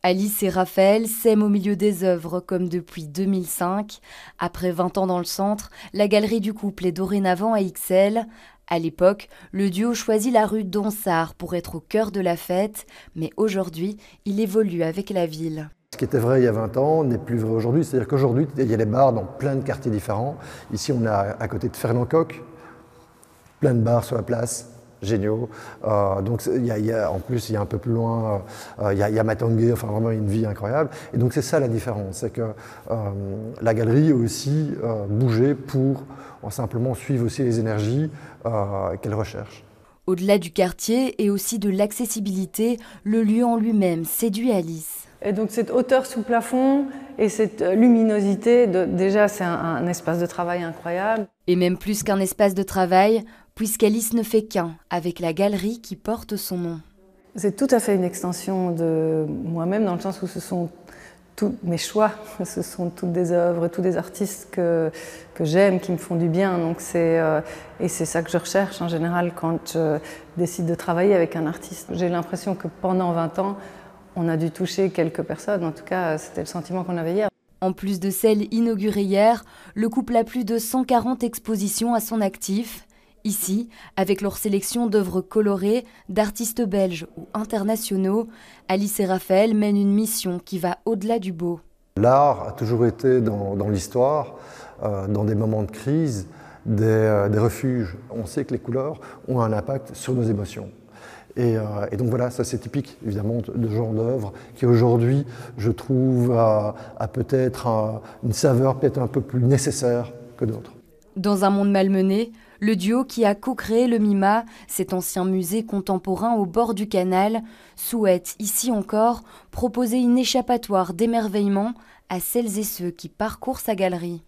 Alice et Raphaël s'aiment au milieu des œuvres comme depuis 2005. Après 20 ans dans le centre, la galerie du couple est dorénavant à Ixelles. À l'époque, le duo choisit la rue Donsart pour être au cœur de la fête, mais aujourd'hui, il évolue avec la ville. Ce qui était vrai il y a 20 ans n'est plus vrai aujourd'hui, c'est-à-dire qu'aujourd'hui, il y a des bars dans plein de quartiers différents. Ici, on est à côté de Fernand Coq, plein de bars sur la place, géniaux. Donc en plus, il y a un peu plus loin, il y a Matangué, enfin vraiment une vie incroyable. Et donc c'est ça la différence, c'est que la galerie a aussi bougé pour simplement suivre aussi les énergies qu'elle recherche. Au-delà du quartier et aussi de l'accessibilité, le lieu en lui-même séduit Alice. Et donc cette hauteur sous plafond et cette luminosité, déjà c'est un espace de travail incroyable. Et même plus qu'un espace de travail, puisqu'Alice ne fait qu'un avec la galerie qui porte son nom. C'est tout à fait une extension de moi-même dans le sens où ce sont tous mes choix, ce sont toutes des œuvres, tous des artistes que j'aime, qui me font du bien. Donc et c'est ça que je recherche en général quand je décide de travailler avec un artiste. J'ai l'impression que pendant 20 ans, on a dû toucher quelques personnes, en tout cas c'était le sentiment qu'on avait hier. En plus de celle inaugurée hier, le couple a plus de 140 expositions à son actif. Ici, avec leur sélection d'œuvres colorées, d'artistes belges ou internationaux, Alice et Raphaël mènent une mission qui va au-delà du beau. L'art a toujours été dans l'histoire, dans des moments de crise, des refuges. On sait que les couleurs ont un impact sur nos émotions. Et donc voilà, ça c'est typique évidemment de ce genre d'œuvre qui aujourd'hui, je trouve, a peut-être une saveur peut-être un peu plus nécessaire que d'autres. Dans un monde malmené, le duo qui a co-créé le MIMA, cet ancien musée contemporain au bord du canal, souhaite ici encore proposer une échappatoire d'émerveillement à celles et ceux qui parcourent sa galerie.